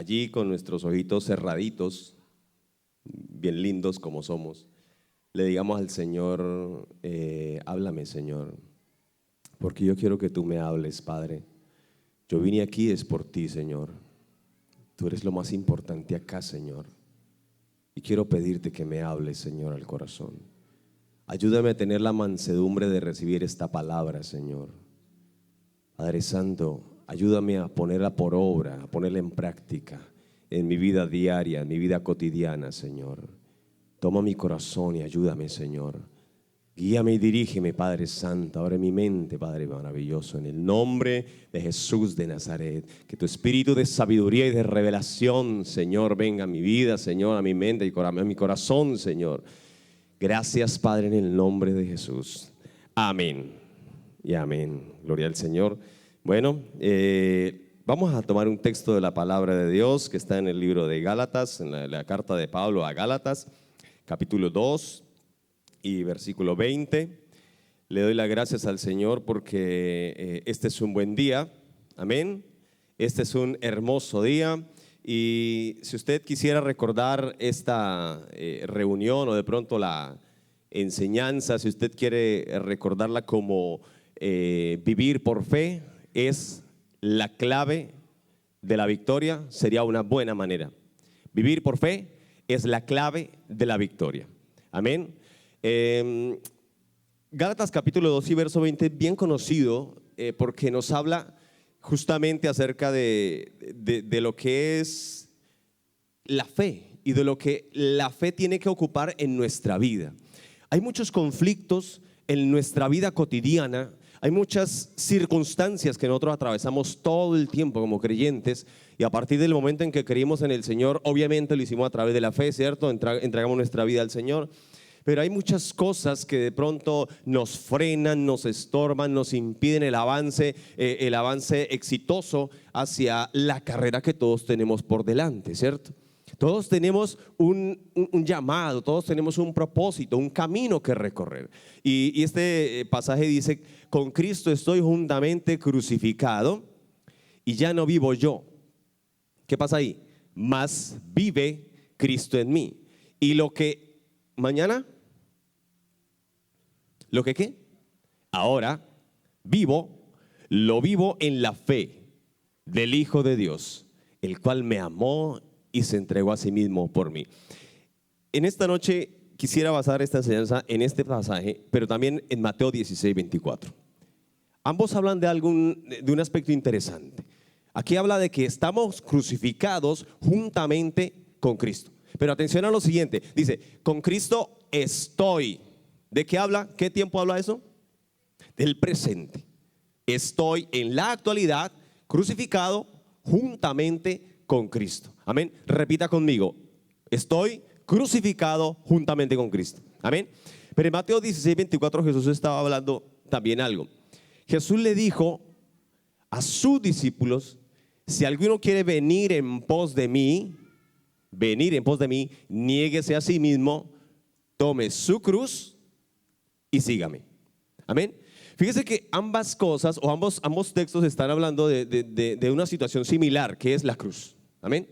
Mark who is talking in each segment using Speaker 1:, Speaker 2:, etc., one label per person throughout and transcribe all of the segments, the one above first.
Speaker 1: allí con nuestros ojitos cerraditos, bien lindos como somos, le digamos al Señor, háblame, Señor, porque yo quiero que tú me hables, Padre. Yo vine aquí es por ti, Señor. Tú eres lo más importante acá, Señor. Y quiero pedirte que me hables, Señor, al corazón. Ayúdame a tener la mansedumbre de recibir esta palabra, Señor. Padre Santo, ayúdame a ponerla por obra, a ponerla en práctica en mi vida diaria, en mi vida cotidiana, Señor. Toma mi corazón y ayúdame, Señor. Guíame y dirígeme, Padre Santo. Abre mi mente, Padre maravilloso, en el nombre de Jesús de Nazaret. Que tu espíritu de sabiduría y de revelación, Señor, venga a mi vida, Señor, a mi mente y a mi corazón, Señor. Gracias, Padre, en el nombre de Jesús. Amén y amén. Gloria al Señor. Bueno, vamos a tomar un texto de la palabra de Dios que está en el libro de Gálatas, en la carta de Pablo a Gálatas, capítulo 2 y versículo 20. Le doy las gracias al Señor porque este es un buen día. Amén. Este es un hermoso día. Y si usted quisiera recordar esta reunión o de pronto la enseñanza, si usted quiere recordarla como vivir por fe es la clave de la victoria, sería una buena manera. Vivir por fe es la clave de la victoria. Amén. Gálatas capítulo 2 y verso 20, bien conocido porque nos habla justamente acerca de lo que es la fe y de lo que la fe tiene que ocupar en nuestra vida. Hay muchos conflictos en nuestra vida cotidiana, hay muchas circunstancias que nosotros atravesamos todo el tiempo como creyentes, y a partir del momento en que creímos en el Señor, obviamente lo hicimos a través de la fe, ¿cierto? Entregamos nuestra vida al Señor. Pero hay muchas cosas que de pronto nos frenan, nos estorban, nos impiden el avance exitoso hacia la carrera que todos tenemos por delante, ¿cierto? Todos tenemos un llamado, todos tenemos un propósito, un camino que recorrer. Y este pasaje dice: con Cristo estoy juntamente crucificado y ya no vivo yo. ¿Qué pasa ahí? Mas vive Cristo en mí. Y lo que mañana, ¿lo que qué? Ahora lo vivo en la fe del Hijo de Dios, el cual me amó y se entregó a sí mismo por mí. En esta noche quisiera basar esta enseñanza en este pasaje, pero también en Mateo 16, 24. Ambos hablan de un aspecto interesante. Aquí habla de que estamos crucificados juntamente con Cristo. Pero atención a lo siguiente, dice: con Cristo estoy. ¿De qué habla? ¿Qué tiempo habla eso? Del presente. Estoy en la actualidad crucificado juntamente con Cristo. Amén. Repita conmigo: estoy crucificado juntamente con Cristo. Amén. Pero en Mateo 16, 24 Jesús estaba hablando también algo. Jesús le dijo a sus discípulos: si alguno quiere venir en pos de mí, niéguese a sí mismo, tome su cruz y sígame. Amén. Fíjese que ambas cosas o ambos textos están hablando de una situación similar, que es la cruz. Amén.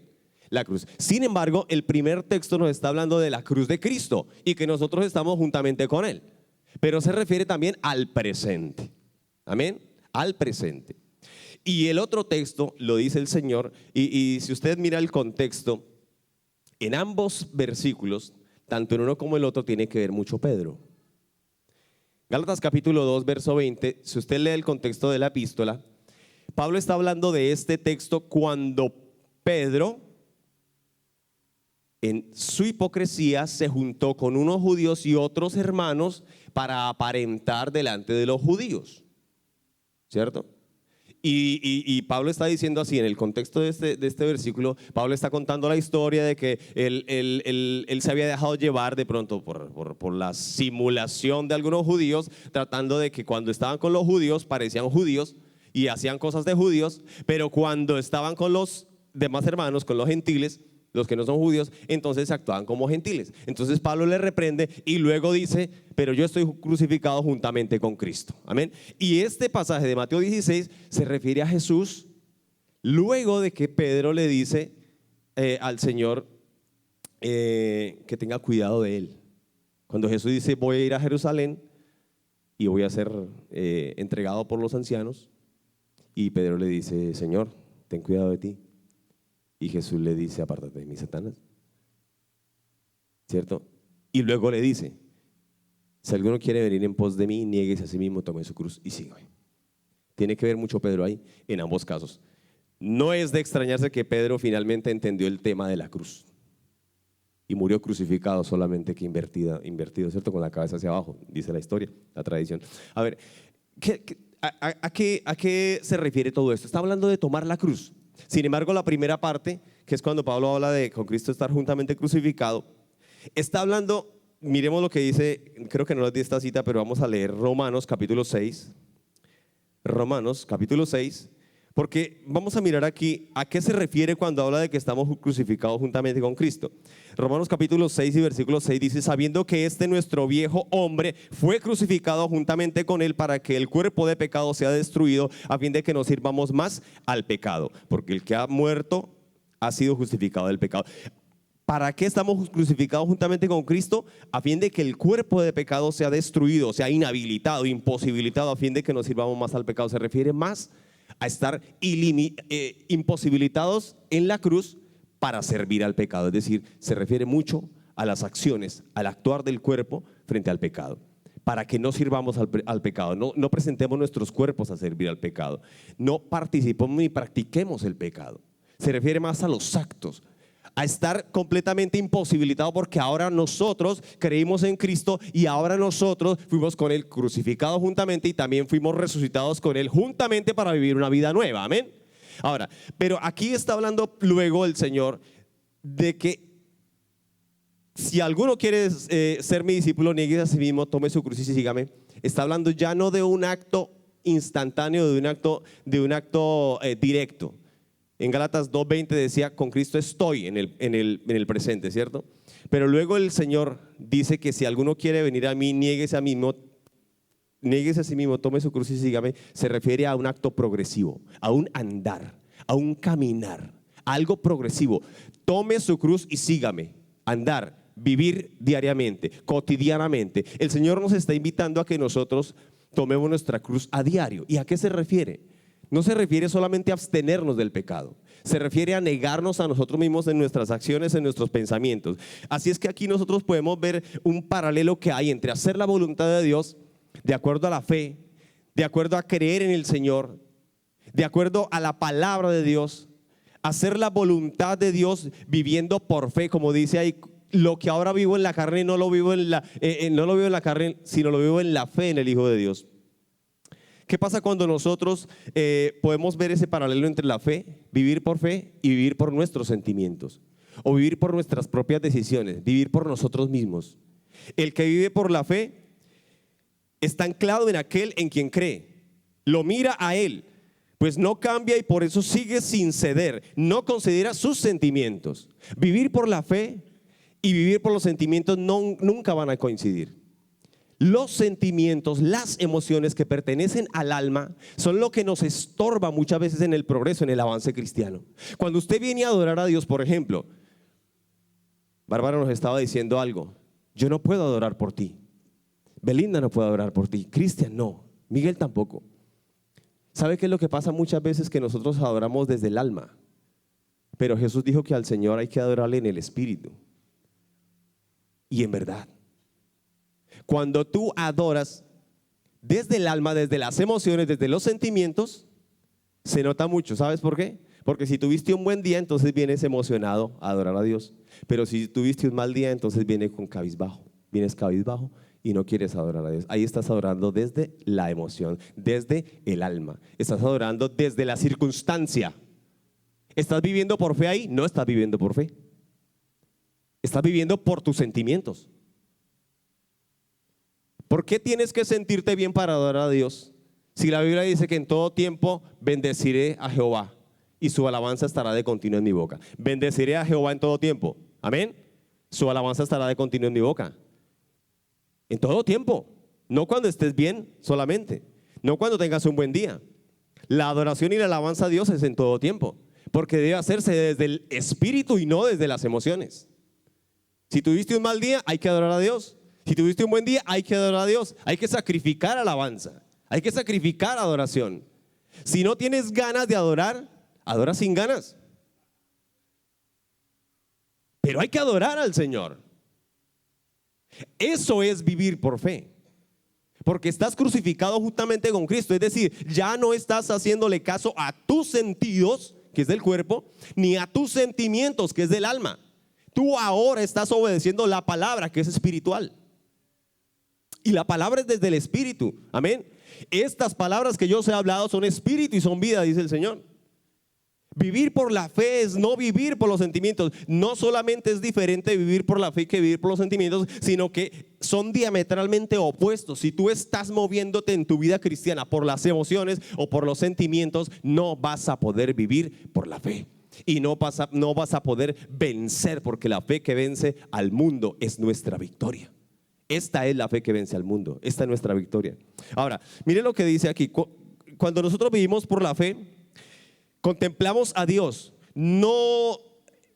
Speaker 1: La cruz. Sin embargo, el primer texto nos está hablando de la cruz de Cristo y que nosotros estamos juntamente con Él. Pero se refiere también al presente. Amén. Al presente. Y el otro texto lo dice el Señor, y si usted mira el contexto, en ambos versículos, tanto en uno como en el otro, tiene que ver mucho Pedro. Gálatas capítulo 2, verso 20, si usted lee el contexto de la epístola, Pablo está hablando de este texto cuando Pedro, en su hipocresía, se juntó con unos judíos y otros hermanos para aparentar delante de los judíos, ¿cierto? Y Pablo está diciendo así, en el contexto de este versículo, Pablo está contando la historia de que él se había dejado llevar de pronto por la simulación de algunos judíos, tratando de que cuando estaban con los judíos parecían judíos y hacían cosas de judíos, pero cuando estaban con los demás hermanos, con los gentiles, los que no son judíos, entonces actuaban como gentiles. Entonces Pablo le reprende y luego dice: pero yo estoy crucificado juntamente con Cristo. Amén. Y este pasaje de Mateo 16 se refiere a Jesús luego de que Pedro le dice: al Señor que tenga cuidado de él. Cuando Jesús dice, voy a ir a Jerusalén y voy a ser entregado por los ancianos, y Pedro le dice, Señor, ten cuidado de ti. Y Jesús le dice, apártate de mí, Satanás. ¿Cierto? Y luego le dice, si alguno quiere venir en pos de mí, niéguese a sí mismo, tome su cruz y sígame. Tiene que ver mucho Pedro ahí, en ambos casos. No es de extrañarse que Pedro finalmente entendió el tema de la cruz y murió crucificado, solamente que invertido, ¿cierto? Con la cabeza hacia abajo, dice la historia, la tradición. A ver, ¿a qué se refiere todo esto? Está hablando de tomar la cruz. Sin embargo, la primera parte, que es cuando Pablo habla de con Cristo estar juntamente crucificado, está hablando, miremos lo que dice, creo que no les di esta cita, pero vamos a leer Romanos capítulo 6. Romanos capítulo 6, porque vamos a mirar aquí a qué se refiere cuando habla de que estamos crucificados juntamente con Cristo. Romanos capítulo 6 y versículo 6 dice, sabiendo que nuestro viejo hombre fue crucificado juntamente con él para que el cuerpo de pecado sea destruido, a fin de que no sirvamos más al pecado, porque el que ha muerto ha sido justificado del pecado. ¿Para qué estamos crucificados juntamente con Cristo? A fin de que el cuerpo de pecado sea destruido, sea inhabilitado, imposibilitado, a fin de que no sirvamos más al pecado. Se refiere más a estar imposibilitados en la cruz para servir al pecado. Es decir, se refiere mucho a las acciones, al actuar del cuerpo frente al pecado, para que no sirvamos al pecado, no presentemos nuestros cuerpos a servir al pecado, no participemos ni practiquemos el pecado. Se refiere más a los actos, a estar completamente imposibilitado, porque ahora nosotros creímos en Cristo y ahora nosotros fuimos con Él crucificados juntamente y también fuimos resucitados con Él juntamente para vivir una vida nueva, amén. Ahora, pero aquí está hablando luego el Señor de que si alguno quiere ser mi discípulo, niegue a sí mismo, tome su cruz y sígame. Está hablando ya no de un acto instantáneo, de un acto directo. En Gálatas 2:20 decía, con Cristo estoy en el presente, ¿cierto? Pero luego el Señor dice que si alguno quiere venir a mí, niéguese a sí mismo, tome su cruz y sígame. Se refiere a un acto progresivo, a un andar, a un caminar, a algo progresivo. Tome su cruz y sígame. Andar, vivir diariamente, cotidianamente. El Señor nos está invitando a que nosotros tomemos nuestra cruz a diario. ¿Y a qué se refiere? No se refiere solamente a abstenernos del pecado, se refiere a negarnos a nosotros mismos en nuestras acciones, en nuestros pensamientos. Así es que aquí nosotros podemos ver un paralelo que hay entre hacer la voluntad de Dios de acuerdo a la fe, de acuerdo a creer en el Señor, de acuerdo a la palabra de Dios, hacer la voluntad de Dios viviendo por fe, como dice ahí, lo que ahora vivo en la carne no lo vivo en la carne, sino lo vivo en la fe en el Hijo de Dios. ¿Qué pasa cuando nosotros podemos ver ese paralelo entre la fe, vivir por fe y vivir por nuestros sentimientos? O vivir por nuestras propias decisiones, vivir por nosotros mismos. El que vive por la fe está anclado en aquel en quien cree, lo mira a él, pues no cambia y por eso sigue sin ceder, no considera sus sentimientos. Vivir por la fe y vivir por los sentimientos nunca van a coincidir. Los sentimientos, las emociones que pertenecen al alma son lo que nos estorba muchas veces en el progreso, en el avance cristiano. Cuando usted viene a adorar a Dios, por ejemplo, Bárbara nos estaba diciendo algo, yo no puedo adorar por ti, Belinda no puede adorar por ti, Cristian no, Miguel tampoco. ¿Sabe qué es lo que pasa muchas veces? Que nosotros adoramos desde el alma, pero Jesús dijo que al Señor hay que adorarle en el espíritu y en verdad. Cuando tú adoras desde el alma, desde las emociones, desde los sentimientos, se nota mucho. ¿Sabes por qué? Porque si tuviste un buen día, entonces vienes emocionado a adorar a Dios. Pero si tuviste un mal día, entonces vienes cabizbajo y no quieres adorar a Dios. Ahí estás adorando desde la emoción, desde el alma. Estás adorando desde la circunstancia. ¿Estás viviendo por fe ahí? No estás viviendo por fe. Estás viviendo por tus sentimientos. ¿Por qué tienes que sentirte bien para adorar a Dios? Si la Biblia dice que en todo tiempo bendeciré a Jehová y su alabanza estará de continuo en mi boca. Bendeciré a Jehová en todo tiempo. Amén. Su alabanza estará de continuo en mi boca. En todo tiempo. No cuando estés bien solamente. No cuando tengas un buen día. La adoración y la alabanza a Dios es en todo tiempo. porque debe hacerse desde el espíritu y no desde las emociones. Si tuviste un mal día, hay que adorar a Dios. Si tuviste un buen día, hay que adorar a Dios. Hay que sacrificar alabanza, hay que sacrificar adoración. Si no tienes ganas de adorar, adora sin ganas. Pero hay que adorar al Señor. Eso es vivir por fe. Porque estás crucificado juntamente con Cristo. Es decir, ya no estás haciéndole caso a tus sentidos, que es del cuerpo, ni a tus sentimientos, que es del alma. Tú ahora estás obedeciendo la palabra, que es espiritual. Y la palabra es desde el espíritu. Amén. Estas palabras que yo os he hablado son espíritu y son vida, dice el Señor. Vivir por la fe es no vivir por los sentimientos. No solamente es diferente vivir por la fe que vivir por los sentimientos, sino que son diametralmente opuestos. Si tú estás moviéndote en tu vida cristiana por las emociones o por los sentimientos, no vas a poder vivir por la fe. Y no vas a poder vencer, porque la fe que vence al mundo es nuestra victoria. Esta es la fe que vence al mundo. Esta es nuestra victoria. Ahora, miren lo que dice aquí. Cuando nosotros vivimos por la fe, contemplamos a Dios, no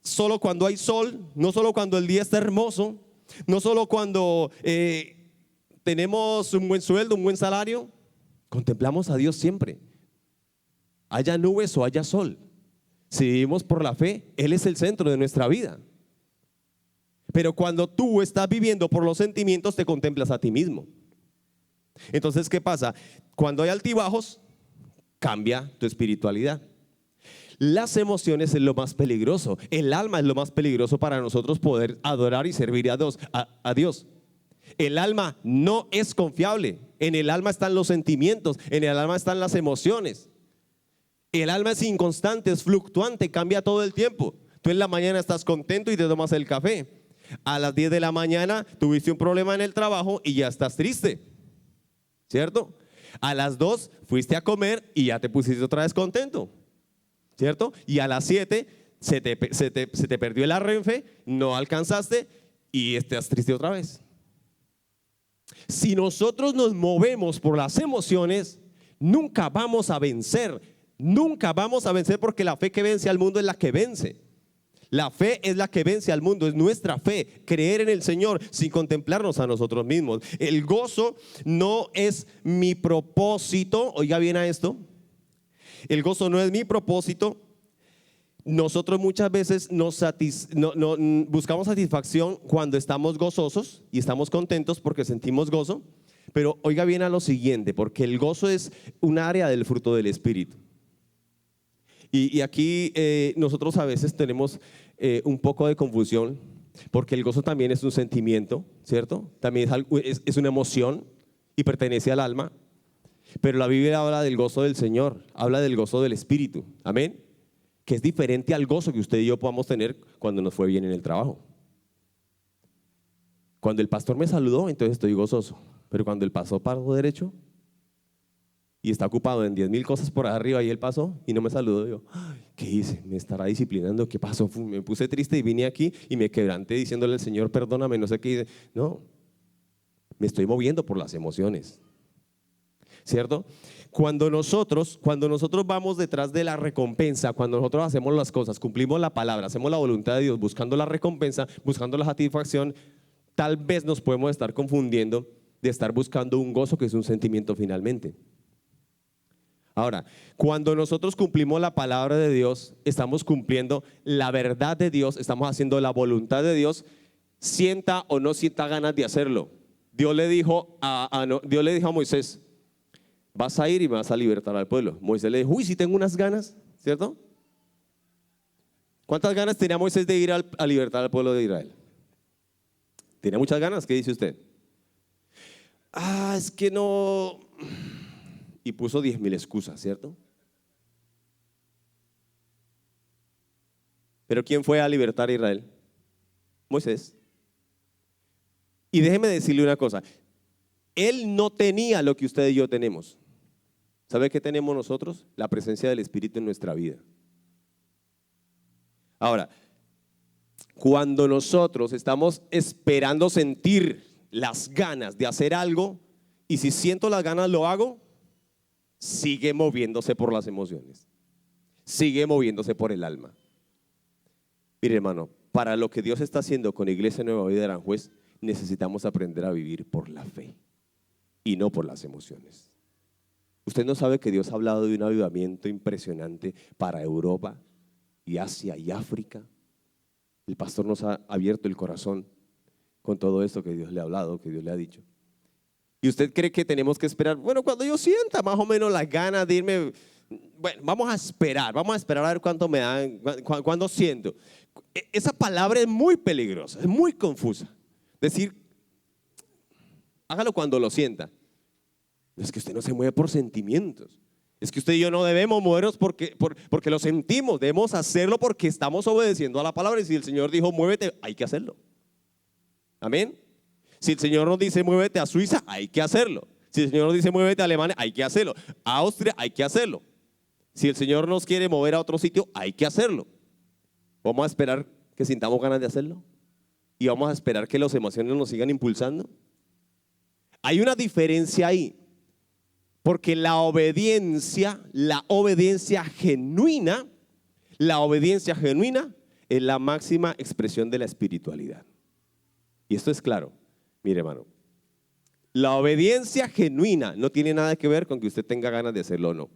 Speaker 1: solo cuando hay sol, no solo cuando el día está hermoso, no solo cuando tenemos un buen sueldo, un buen salario. Contemplamos a Dios siempre, haya nubes o haya sol. Si vivimos por la fe, Él es el centro de nuestra vida. Pero cuando tú estás viviendo por los sentimientos, te contemplas a ti mismo. Entonces, ¿qué pasa? Cuando hay altibajos, cambia tu espiritualidad. Las emociones es lo más peligroso. El alma es lo más peligroso para nosotros poder adorar y servir a Dios. El alma no es confiable. En el alma están los sentimientos, en el alma están las emociones. El alma es inconstante, es fluctuante, cambia todo el tiempo. Tú en la mañana estás contento y te tomas el café. A las 10 de la mañana tuviste un problema en el trabajo y ya estás triste, ¿cierto? A las 2 fuiste a comer y ya te pusiste otra vez contento, ¿cierto? Y a las 7 se te perdió el arrenfe, no alcanzaste y estás triste otra vez. Si nosotros nos movemos por las emociones, nunca vamos a vencer. Nunca vamos a vencer, porque la fe que vence al mundo es la que vence. La fe es la que vence al mundo, es nuestra fe, creer en el Señor sin contemplarnos a nosotros mismos. El gozo no es mi propósito, oiga bien a esto, el gozo no es mi propósito. Nosotros muchas veces buscamos satisfacción cuando estamos gozosos y estamos contentos porque sentimos gozo, pero oiga bien a lo siguiente, porque el gozo es un área del fruto del Espíritu. Y aquí nosotros a veces tenemos un poco de confusión, porque el gozo también es un sentimiento, ¿cierto? También es una emoción y pertenece al alma. Pero la Biblia habla del gozo del Señor, habla del gozo del Espíritu, amén, que es diferente al gozo que usted y yo podamos tener cuando nos fue bien en el trabajo. Cuando el pastor me saludó, entonces estoy gozoso, pero cuando el pastor pasó derecho y está ocupado en 10,000 cosas por arriba y él pasó y no me saludó, digo, ¿qué hice? ¿Me estará disciplinando? ¿Qué pasó? Me puse triste y vine aquí y me quebranté diciéndole al Señor, perdóname, no sé qué hice. No, me estoy moviendo por las emociones, ¿cierto? Cuando nosotros vamos detrás de la recompensa, cuando nosotros hacemos las cosas, cumplimos la palabra, hacemos la voluntad de Dios, buscando la recompensa, buscando la satisfacción, tal vez nos podemos estar confundiendo de estar buscando un gozo que es un sentimiento finalmente. Ahora, cuando nosotros cumplimos la palabra de Dios, estamos cumpliendo la verdad de Dios, estamos haciendo la voluntad de Dios, sienta o no sienta ganas de hacerlo. Dios le dijo a Moisés, vas a ir y me vas a libertar al pueblo. Moisés le dijo, uy, sí tengo unas ganas, ¿cierto? ¿Cuántas ganas tenía Moisés de ir a libertar al pueblo de Israel? ¿Tenía muchas ganas? ¿Qué dice usted? Es que no... Y puso 10,000 excusas, ¿cierto? Pero ¿quién fue a libertar a Israel? Moisés. Y déjeme decirle una cosa, él no tenía lo que usted y yo tenemos. ¿Sabe qué tenemos nosotros? La presencia del Espíritu en nuestra vida. Ahora, cuando nosotros estamos esperando sentir las ganas de hacer algo, y si siento las ganas lo hago, sigue moviéndose por las emociones. sigue moviéndose por el alma. Mire, hermano, para lo que Dios está haciendo con Iglesia Nueva Vida de Aranjuez, necesitamos aprender a vivir por la fe y no por las emociones. Usted no sabe que Dios ha hablado de un avivamiento impresionante para Europa y Asia y África. El pastor nos ha abierto el corazón con todo esto que Dios le ha hablado, que Dios le ha dicho. ¿Y usted cree que tenemos que esperar? Bueno, cuando yo sienta más o menos las ganas de irme, bueno, vamos a esperar a ver cuánto me dan, cuándo siento. Esa palabra es muy peligrosa, es muy confusa. Decir, hágalo cuando lo sienta. Es que usted no se mueve por sentimientos. Es que usted y yo no debemos movernos porque lo sentimos. Debemos hacerlo porque estamos obedeciendo a la palabra. Y si el Señor dijo, muévete, hay que hacerlo. Amén. Si el Señor nos dice, muévete a Suiza, hay que hacerlo. Si el Señor nos dice, muévete a Alemania, hay que hacerlo. A Austria, hay que hacerlo. Si el Señor nos quiere mover a otro sitio, hay que hacerlo. Vamos a esperar que sintamos ganas de hacerlo. Y vamos a esperar que las emociones nos sigan impulsando. Hay una diferencia ahí. Porque la obediencia genuina es la máxima expresión de la espiritualidad. Y esto es claro. Mire, hermano, la obediencia genuina no tiene nada que ver con que usted tenga ganas de hacerlo o no.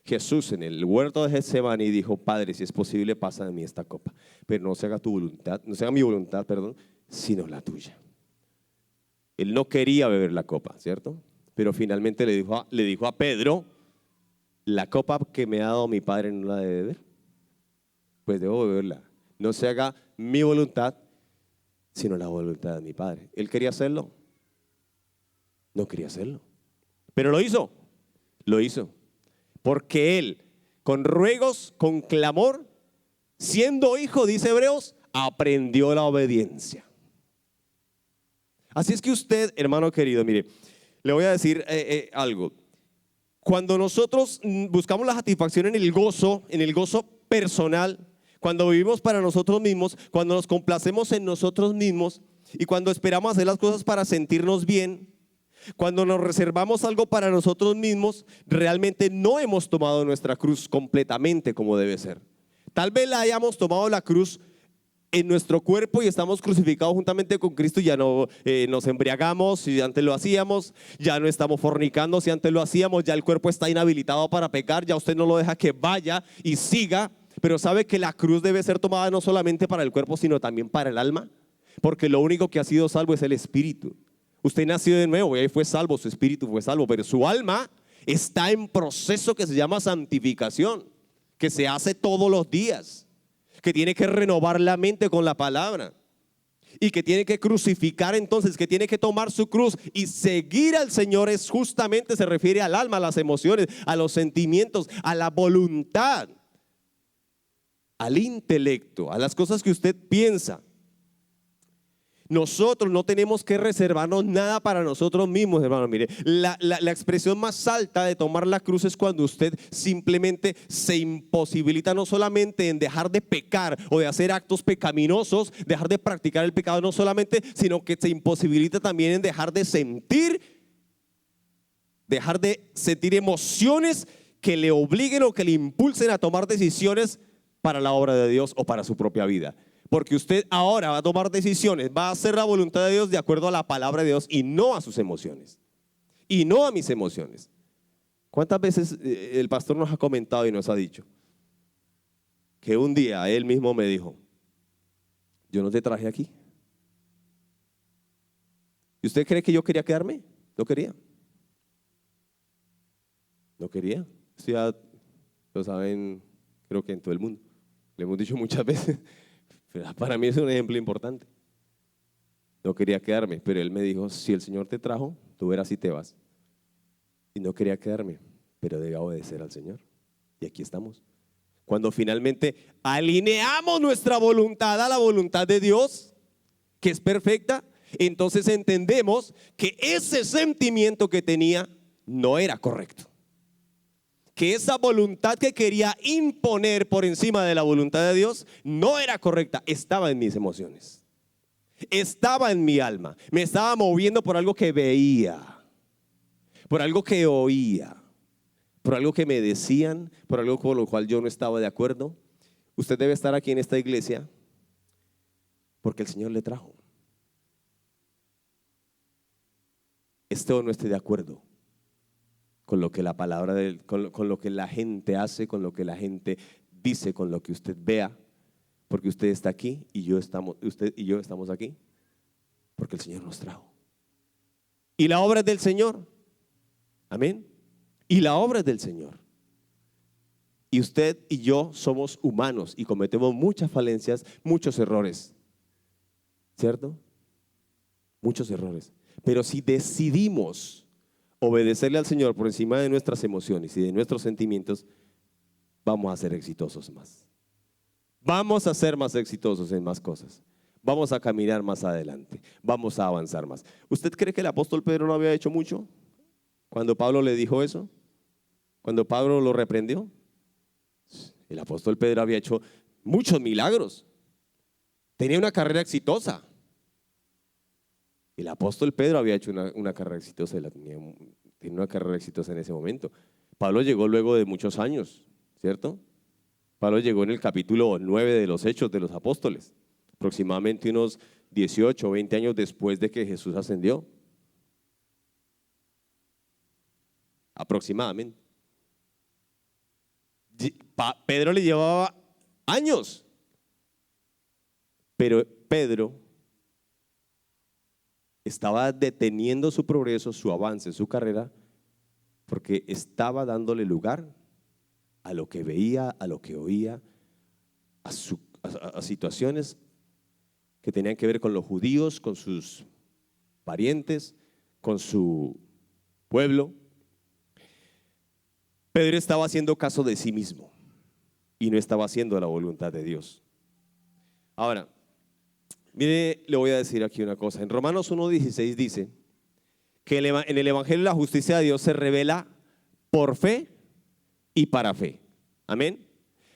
Speaker 1: Jesús en el huerto de Getsemaní dijo, Padre, si es posible, pasa de mí esta copa, pero no se haga tu voluntad, no se haga mi voluntad, sino la tuya. Él no quería beber la copa, ¿cierto? Pero finalmente le dijo a Pedro, la copa que me ha dado mi Padre no la debe beber. Pues debo beberla. No se haga mi voluntad, sino la voluntad de mi Padre. ¿Él quería hacerlo? No quería hacerlo. Pero lo hizo. Porque él, con ruegos, con clamor, siendo hijo, dice Hebreos, aprendió la obediencia. Así es que usted, hermano querido, mire, le voy a decir algo. Cuando nosotros buscamos la satisfacción en el gozo personal, cuando vivimos para nosotros mismos, cuando nos complacemos en nosotros mismos y cuando esperamos hacer las cosas para sentirnos bien, cuando nos reservamos algo para nosotros mismos, realmente no hemos tomado nuestra cruz completamente como debe ser. Tal vez la hayamos tomado la cruz en nuestro cuerpo y estamos crucificados juntamente con Cristo. Ya no nos embriagamos si antes lo hacíamos, ya no estamos fornicando si antes lo hacíamos, ya el cuerpo está inhabilitado para pecar, ya usted no lo deja que vaya y siga. Pero sabe que la cruz debe ser tomada no solamente para el cuerpo, sino también para el alma, porque lo único que ha sido salvo es el espíritu. Usted nació de nuevo y ahí fue salvo, su espíritu fue salvo, pero su alma está en proceso que se llama santificación, que se hace todos los días, que tiene que renovar la mente con la palabra y que tiene que crucificar, entonces que tiene que tomar su cruz y seguir al Señor. Es justamente, se refiere al alma, a las emociones, a los sentimientos, a la voluntad, al intelecto, a las cosas que usted piensa. Nosotros no tenemos que reservarnos nada para nosotros mismos, hermano. Mire, la expresión más alta de tomar la cruz es cuando usted simplemente se imposibilita no solamente en dejar de pecar o de hacer actos pecaminosos, dejar de practicar el pecado no solamente, sino que se imposibilita también en dejar de sentir emociones que le obliguen o que le impulsen a tomar decisiones para la obra de Dios o para su propia vida. Porque usted ahora va a tomar decisiones, va a hacer la voluntad de Dios de acuerdo a la palabra de Dios y no a sus emociones, y no a mis emociones. ¿Cuántas veces el pastor nos ha comentado y nos ha dicho que un día él mismo me dijo, yo no te traje aquí? ¿Y usted cree que yo quería quedarme? No quería. Esto ya lo saben, creo que en todo el mundo. Le hemos dicho muchas veces. Para mí es un ejemplo importante. No quería quedarme, pero él me dijo, si el Señor te trajo, tú verás si te vas. Y no quería quedarme, pero debía obedecer al Señor. Y aquí estamos. Cuando finalmente alineamos nuestra voluntad a la voluntad de Dios, que es perfecta, entonces entendemos que ese sentimiento que tenía no era correcto. Que esa voluntad que quería imponer por encima de la voluntad de Dios no era correcta, estaba en mis emociones, estaba en mi alma, me estaba moviendo por algo que veía, por algo que oía, por algo que me decían, por algo con lo cual yo no estaba de acuerdo. Usted debe estar aquí en esta iglesia porque el Señor le trajo. Esté o no esté de acuerdo con lo que la palabra con lo que la gente hace, con lo que la gente dice, con lo que usted vea, porque usted está aquí y usted y yo estamos aquí porque el Señor nos trajo. Y la obra es del Señor. Amén. Y la obra es del Señor. Y usted y yo somos humanos y cometemos muchas falencias, muchos errores. ¿Cierto? Muchos errores. Pero si decidimos obedecerle al Señor por encima de nuestras emociones y de nuestros sentimientos, vamos a ser exitosos más. Vamos a ser más exitosos en más cosas. Vamos a caminar más adelante. Vamos a avanzar más. ¿Usted cree que el apóstol Pedro no había hecho mucho cuando Pablo le dijo eso? Cuando Pablo lo reprendió. El apóstol Pedro había hecho muchos milagros. Tenía una carrera exitosa. El apóstol Pedro había hecho una carrera exitosa. Tenía una carrera exitosa en ese momento. Pablo llegó luego de muchos años, ¿cierto? Pablo llegó en el capítulo 9 de los Hechos de los Apóstoles, aproximadamente unos 18 o 20 años después de que Jesús ascendió. Aproximadamente. Pedro le llevaba años, pero Pedro estaba deteniendo su progreso, su avance, su carrera, porque estaba dándole lugar a lo que veía, a lo que oía, a situaciones que tenían que ver con los judíos, con sus parientes, con su pueblo. Pedro estaba haciendo caso de sí mismo y no estaba haciendo la voluntad de Dios. Ahora, mire, le voy a decir aquí una cosa. En Romanos 1:16 dice que en el Evangelio la justicia de Dios se revela por fe y para fe. Amén.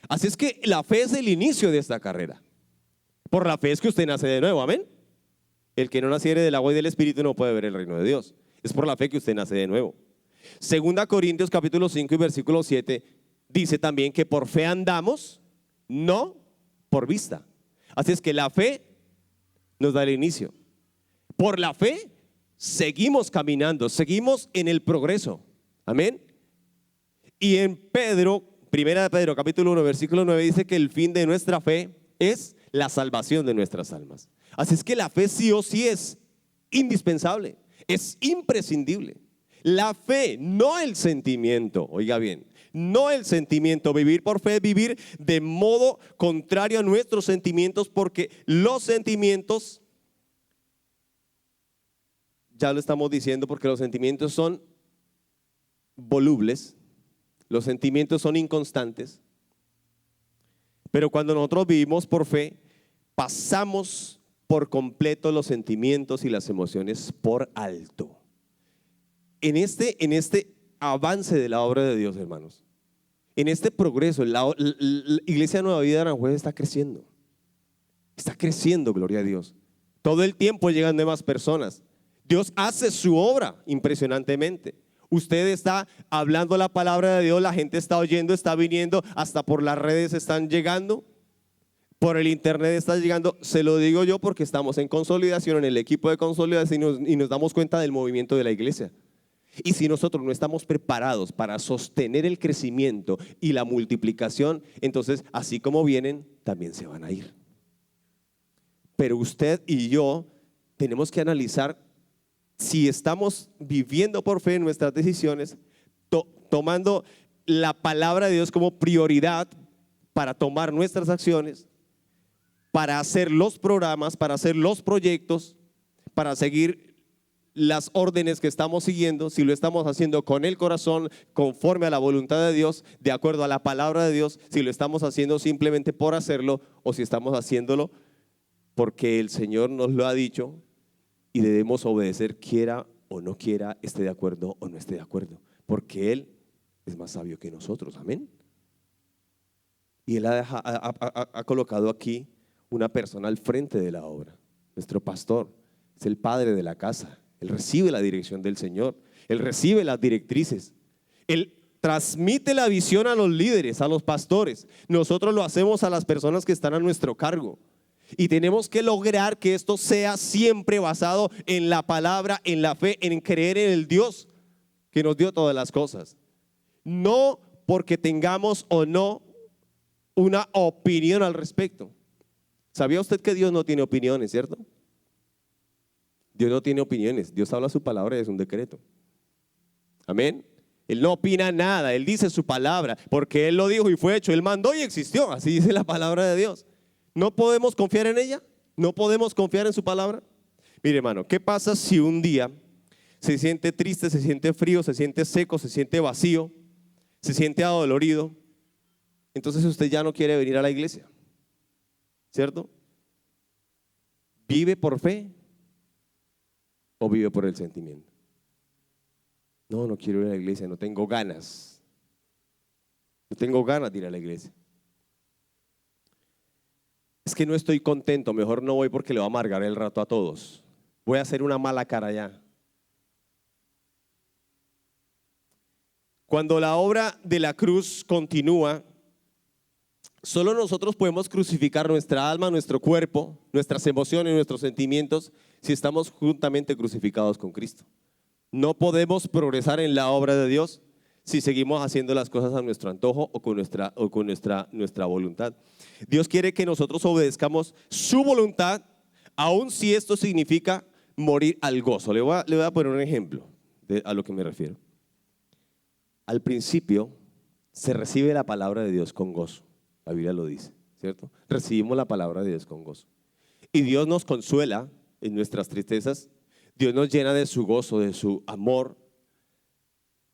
Speaker 1: Así es que la fe es el inicio de esta carrera. Por la fe es que usted nace de nuevo. Amén. El que no naciere del agua y del Espíritu no puede ver el reino de Dios. Es por la fe que usted nace de nuevo. Segunda Corintios capítulo 5 y versículo 7 dice también que por fe andamos, no por vista. Así es que la fe nos da el inicio. Por la fe seguimos caminando, seguimos en el progreso. Amén. Y en Pedro, primera de Pedro capítulo 1 versículo 9 dice que el fin de nuestra fe es la salvación de nuestras almas. Así es que la fe sí o sí es indispensable, es imprescindible. La fe, no el sentimiento, oiga bien, no el sentimiento. Vivir por fe es vivir de modo contrario a nuestros sentimientos, porque los sentimientos, ya lo estamos diciendo, porque los sentimientos son volubles, los sentimientos son inconstantes. Pero cuando nosotros vivimos por fe, pasamos por completo los sentimientos y las emociones por alto. En este avance de la obra de Dios, hermanos, en este progreso, la Iglesia Nueva Vida de Aranjuez está creciendo. Está creciendo, gloria a Dios. Todo el tiempo llegan nuevas personas. Dios hace su obra impresionantemente. Usted está hablando la palabra de Dios, la gente está oyendo, está viniendo, hasta por las redes están llegando, por el internet está llegando. Se lo digo yo porque estamos en consolidación, en el equipo de consolidación, y nos damos cuenta del movimiento de la iglesia. Y si nosotros no estamos preparados para sostener el crecimiento y la multiplicación, entonces así como vienen, también se van a ir. Pero usted y yo tenemos que analizar si estamos viviendo por fe en nuestras decisiones, tomando la palabra de Dios como prioridad para tomar nuestras acciones, para hacer los programas, para hacer los proyectos, para seguir las órdenes que estamos siguiendo, si lo estamos haciendo con el corazón, conforme a la voluntad de Dios, de acuerdo a la palabra de Dios, si lo estamos haciendo simplemente por hacerlo o si estamos haciéndolo porque el Señor nos lo ha dicho y debemos obedecer, quiera o no quiera, esté de acuerdo o no esté de acuerdo, porque Él es más sabio que nosotros. Amén. Y Él ha colocado aquí una persona al frente de la obra. Nuestro pastor es el padre de la casa. Él recibe la dirección del Señor, Él recibe las directrices. Él transmite la visión a los líderes, a los pastores. Nosotros lo hacemos a las personas que están a nuestro cargo. Y tenemos que lograr que esto sea siempre basado en la palabra, en la fe, en creer en el Dios que nos dio todas las cosas. No porque tengamos o no una opinión al respecto. ¿Sabía usted que Dios no tiene opiniones, cierto? Dios no tiene opiniones. Dios habla su palabra y es un decreto. Amén. Él no opina nada, Él dice su palabra, porque Él lo dijo y fue hecho, Él mandó y existió, así dice la palabra de Dios. ¿No podemos confiar en ella? ¿No podemos confiar en su palabra? Mire, hermano, ¿qué pasa si un día se siente triste, se siente frío, se siente seco, se siente vacío, se siente adolorido? Entonces usted ya no quiere venir a la iglesia, ¿cierto? ¿Vive por fe o vive por el sentimiento? No, no quiero ir a la iglesia, no tengo ganas. No tengo ganas de ir a la iglesia. Es que no estoy contento, mejor no voy porque le va a amargar el rato a todos. Voy a hacer una mala cara allá. Cuando la obra de la cruz continúa, solo nosotros podemos crucificar nuestra alma, nuestro cuerpo, nuestras emociones, nuestros sentimientos, si estamos juntamente crucificados con Cristo. No podemos progresar en la obra de Dios si seguimos haciendo las cosas a nuestro antojo o con nuestra voluntad. Dios quiere que nosotros obedezcamos su voluntad, aun si esto significa morir al gozo. Le voy a poner un ejemplo a lo que me refiero. Al principio se recibe la palabra de Dios con gozo. La Biblia lo dice, ¿cierto? Recibimos la palabra de Dios con gozo. Y Dios nos consuela en nuestras tristezas. Dios nos llena de su gozo, de su amor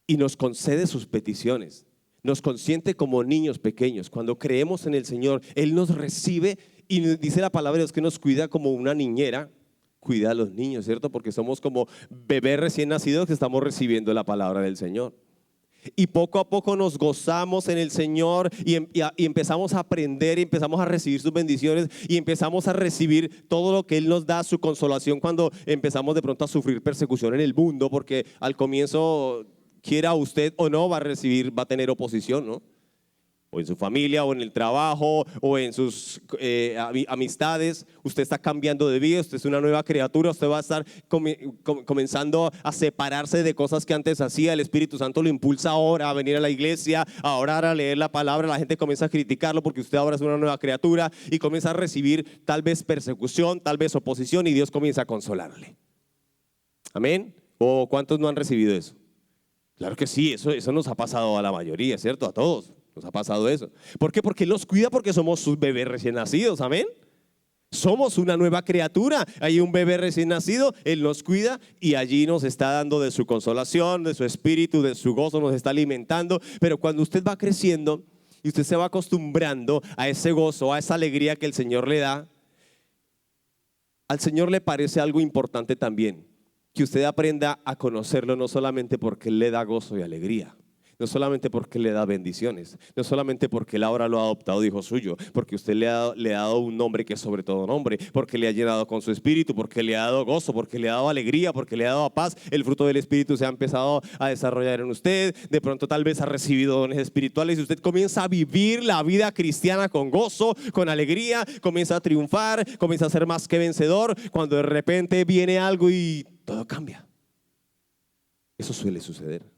Speaker 1: y nos concede sus peticiones. Nos consiente como niños pequeños. Cuando creemos en el Señor, Él nos recibe y dice la palabra de Dios que nos cuida como una niñera cuida a los niños, ¿cierto? Porque somos como bebés recién nacidos que estamos recibiendo la palabra del Señor. Y poco a poco nos gozamos en el Señor y empezamos a aprender y empezamos a recibir sus bendiciones y empezamos a recibir todo lo que Él nos da, su consolación cuando empezamos de pronto a sufrir persecución en el mundo, porque al comienzo, quiera usted o no, va a tener oposición, ¿no? O en su familia, o en el trabajo, o en sus amistades. Usted está cambiando de vida, usted es una nueva criatura, usted va a estar comenzando a separarse de cosas que antes hacía. El Espíritu Santo lo impulsa ahora a venir a la iglesia, a orar, a leer la palabra. La gente comienza a criticarlo porque usted ahora es una nueva criatura y comienza a recibir tal vez persecución, tal vez oposición, y Dios comienza a consolarle. ¿Amén? ¿O cuántos no han recibido eso? Claro que sí, eso nos ha pasado a la mayoría, ¿cierto? A todos. Nos ha pasado eso. ¿Por qué? Porque Él nos cuida, porque somos sus bebés recién nacidos, amén. Somos una nueva criatura. Hay un bebé recién nacido, Él nos cuida y allí nos está dando de su consolación, de su espíritu, de su gozo, nos está alimentando. Pero cuando usted va creciendo y usted se va acostumbrando a ese gozo, a esa alegría que el Señor le da, al Señor le parece algo importante también, que usted aprenda a conocerlo no solamente porque Él le da gozo y alegría, no solamente porque le da bendiciones, no solamente porque Él ahora lo ha adoptado hijo suyo, porque usted le ha dado un nombre que es sobre todo nombre, porque le ha llenado con su espíritu, porque le ha dado gozo, porque le ha dado alegría, porque le ha dado paz. El fruto del espíritu se ha empezado a desarrollar en usted. De pronto tal vez ha recibido dones espirituales y usted comienza a vivir la vida cristiana con gozo, con alegría, comienza a triunfar, comienza a ser más que vencedor, cuando de repente viene algo y todo cambia. Eso suele suceder.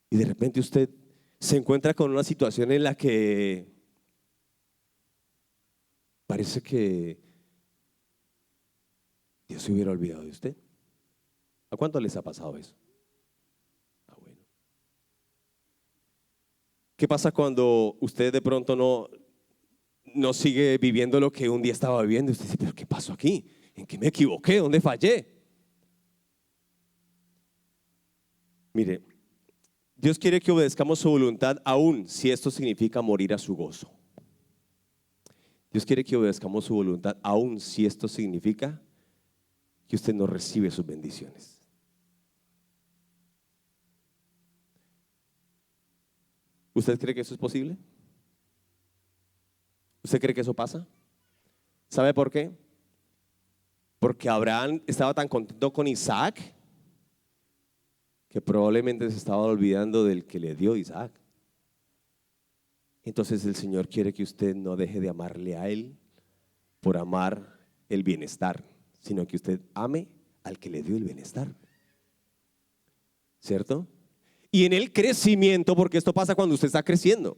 Speaker 1: Y de repente usted se encuentra con una situación en la que parece que Dios se hubiera olvidado de usted. ¿A cuánto les ha pasado eso? Bueno. ¿Qué pasa cuando usted de pronto no sigue viviendo lo que un día estaba viviendo? Usted dice, ¿pero qué pasó aquí? ¿En qué me equivoqué? ¿Dónde fallé? Mire, Dios quiere que obedezcamos su voluntad aun si esto significa morir a su gozo. Dios quiere que obedezcamos su voluntad aun si esto significa que usted no recibe sus bendiciones. ¿Usted cree que eso es posible? ¿Usted cree que eso pasa? ¿Sabe por qué? Porque Abraham estaba tan contento con Isaac que probablemente se estaba olvidando del que le dio Isaac. Entonces el Señor quiere que usted no deje de amarle a Él por amar el bienestar, sino que usted ame al que le dio el bienestar, ¿cierto? Y en el crecimiento, porque esto pasa cuando usted está creciendo.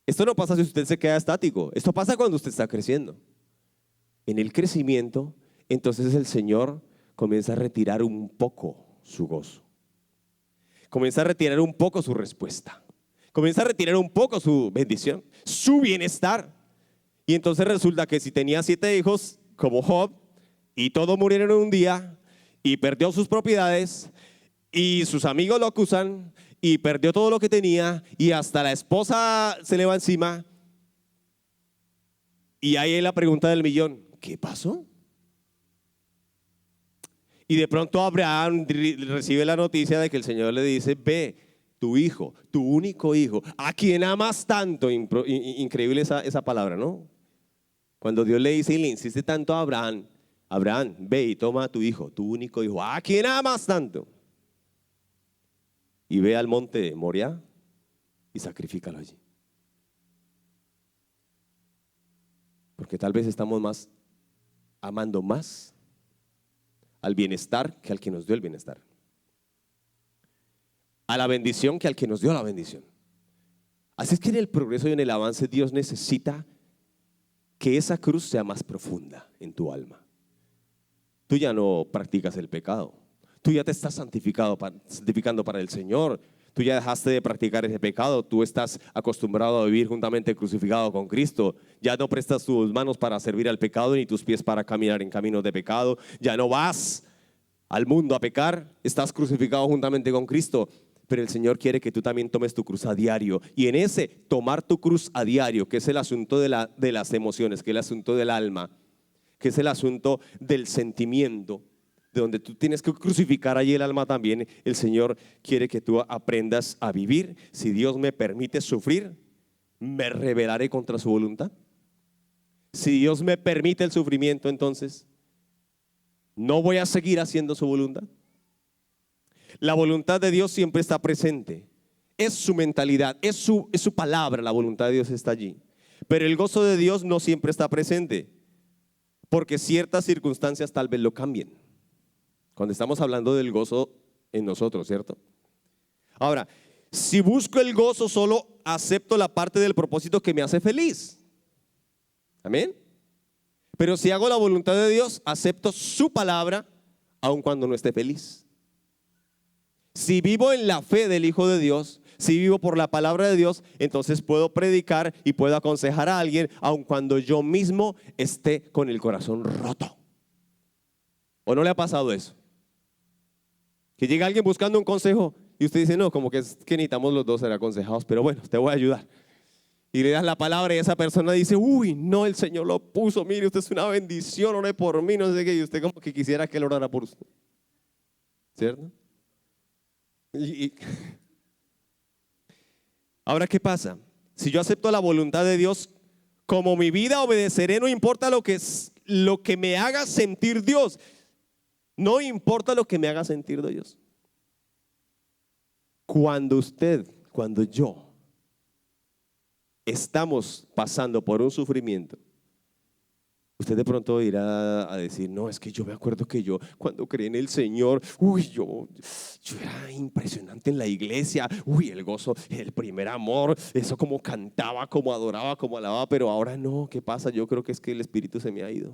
Speaker 1: Esto no pasa si usted se queda estático, esto pasa cuando usted está creciendo. En el crecimiento, entonces el Señor comienza a retirar un poco su gozo, comienza a retirar un poco su respuesta, comienza a retirar un poco su bendición, su bienestar. Y entonces resulta que si tenía 7 hijos como Job y todos murieron en un día y perdió sus propiedades y sus amigos lo acusan y perdió todo lo que tenía y hasta la esposa se le va encima, y ahí hay la pregunta del millón: ¿qué pasó? Y de pronto Abraham recibe la noticia de que el Señor le dice: ve, tu hijo, tu único hijo, a quien amas tanto. Increíble esa palabra, ¿no? Cuando Dios le dice y le insiste tanto a Abraham: Abraham, ve y toma a tu hijo, tu único hijo, a quien amas tanto, y ve al monte de Moria y sacrifícalo allí. Porque tal vez estamos amando más al bienestar que al que nos dio el bienestar, a la bendición que al que nos dio la bendición. Así es que en el progreso y en el avance Dios necesita que esa cruz sea más profunda en tu alma. Tú ya no practicas el pecado, tú ya te estás santificando para el Señor, tú ya dejaste de practicar ese pecado, tú estás acostumbrado a vivir juntamente crucificado con Cristo, ya no prestas tus manos para servir al pecado ni tus pies para caminar en caminos de pecado, ya no vas al mundo a pecar, estás crucificado juntamente con Cristo. Pero el Señor quiere que tú también tomes tu cruz a diario, y en ese tomar tu cruz a diario, que es el asunto de las emociones, que es el asunto del alma, que es el asunto del sentimiento, de donde tú tienes que crucificar allí el alma también, el Señor quiere que tú aprendas a vivir. Si Dios me permite sufrir, me rebelaré contra su voluntad. Si Dios me permite el sufrimiento, entonces no voy a seguir haciendo su voluntad. La voluntad de Dios siempre está presente, es su mentalidad, es su palabra, la voluntad de Dios está allí. Pero el gozo de Dios no siempre está presente, porque ciertas circunstancias tal vez lo cambien. Cuando estamos hablando del gozo en nosotros, ¿cierto? Ahora, si busco el gozo, solo acepto la parte del propósito que me hace feliz. Amén. Pero si hago la voluntad de Dios, acepto su palabra, aun cuando no esté feliz. Si vivo en la fe del Hijo de Dios, si vivo por la palabra de Dios, entonces puedo predicar y puedo aconsejar a alguien, aun cuando yo mismo esté con el corazón roto. ¿O no le ha pasado eso? Que llega alguien buscando un consejo y usted dice: no, como que es que necesitamos los dos ser aconsejados, pero bueno, te voy a ayudar. Y le das la palabra y esa persona dice: uy, no, el Señor lo puso, mire, usted es una bendición, ore por mí, no sé qué. Y usted como que quisiera que Él orara por usted, ¿cierto? Ahora, ¿qué pasa? Si yo acepto la voluntad de Dios como mi vida, obedeceré, no importa lo que me haga sentir Dios. No importa lo que me haga sentir Dios. Cuando yo estamos pasando por un sufrimiento, usted de pronto irá a decir: no, es que yo me acuerdo que yo cuando creí en el Señor, yo era impresionante en la iglesia, el gozo, el primer amor, eso como cantaba, como adoraba, como alababa, pero ahora no. ¿Qué pasa? Yo creo que es que el Espíritu se me ha ido.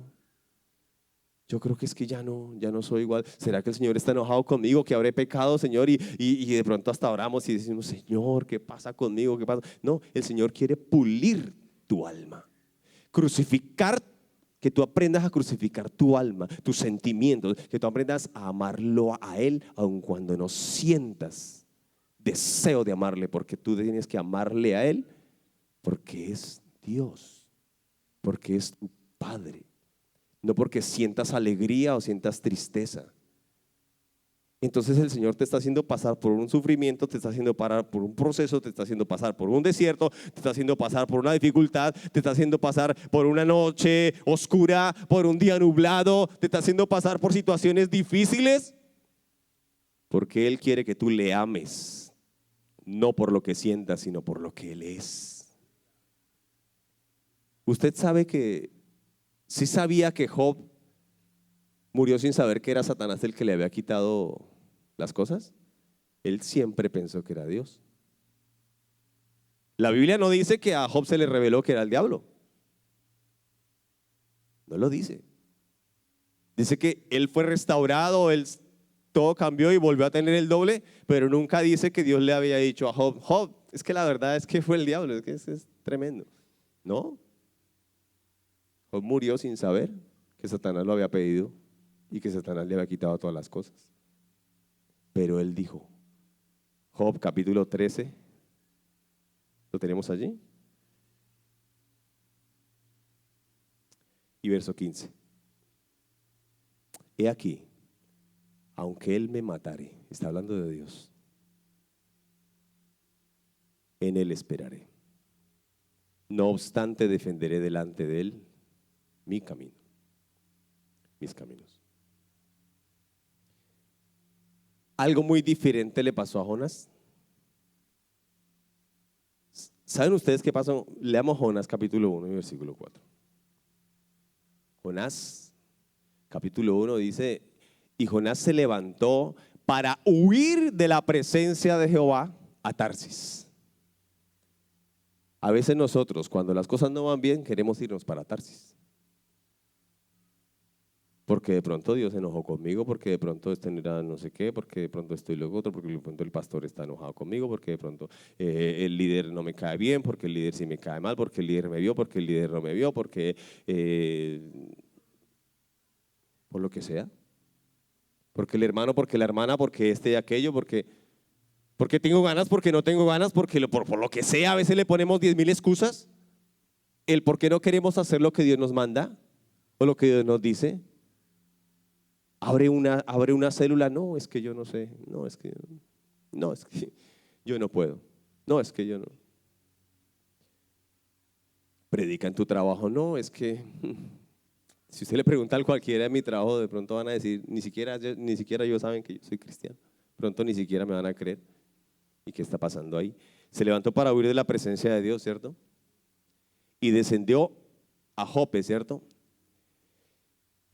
Speaker 1: Yo creo que es que ya no soy igual. ¿Será que el Señor está enojado conmigo, que habré pecado, Señor? Y de pronto hasta oramos y decimos: Señor, ¿qué pasa conmigo? ¿Qué pasa? No, el Señor quiere pulir tu alma, que tú aprendas a crucificar tu alma, tus sentimientos, que tú aprendas a amarlo a Él, aun cuando no sientas deseo de amarle, porque tú tienes que amarle a Él, porque es Dios, porque es tu Padre. No porque sientas alegría o sientas tristeza. Entonces el Señor te está haciendo pasar por un sufrimiento, te está haciendo pasar por un proceso, te está haciendo pasar por un desierto, te está haciendo pasar por una dificultad, te está haciendo pasar por una noche oscura, por un día nublado, te está haciendo pasar por situaciones difíciles. Porque Él quiere que tú le ames, no por lo que sientas, sino por lo que Él es. Usted sabe que, sí sabía que Job murió sin saber que era Satanás el que le había quitado las cosas. Él siempre pensó que era Dios. La Biblia no dice que a Job se le reveló que era el diablo. No lo dice. Dice que él fue restaurado, todo cambió y volvió a tener el doble, pero nunca dice que Dios le había dicho a Job, Job, es que la verdad es que fue el diablo, es que es tremendo. No. Job murió sin saber que Satanás lo había pedido y que Satanás le había quitado todas las cosas. Pero él dijo, Job capítulo 13, ¿lo tenemos allí? Y verso 15. He aquí, aunque Él me matare, está hablando de Dios, en Él esperaré. No obstante, defenderé delante de Él mi camino, mis caminos. Algo muy diferente le pasó a Jonás. ¿Saben ustedes qué pasó? Leamos Jonás capítulo 1 y versículo 4. Jonás capítulo 1 dice, y Jonás se levantó para huir de la presencia de Jehová a Tarsis. A veces nosotros, cuando las cosas no van bien, queremos irnos para Tarsis. Porque de pronto Dios se enojó conmigo, porque de pronto este era no sé qué, porque de pronto estoy lo otro, porque de pronto el pastor está enojado conmigo, porque de pronto el líder no me cae bien, porque el líder sí me cae mal, porque el líder me vio, porque el líder no me vio, porque por lo que sea. Porque el hermano, porque la hermana, porque este y aquello, porque tengo ganas, porque no tengo ganas, porque por lo que sea, a veces le ponemos 10,000 excusas. El por qué no queremos hacer lo que Dios nos manda o lo que Dios nos dice. Abre una célula, no, es que yo no sé, no, es que yo no puedo, no, es que yo no. Predica en tu trabajo, no, es que si usted le pregunta a cualquiera de mi trabajo, de pronto van a decir, ni siquiera ellos saben que yo soy cristiano, pronto ni siquiera me van a creer. ¿Y qué está pasando ahí? Se levantó para huir de la presencia de Dios, ¿cierto? Y descendió a Jope, ¿cierto?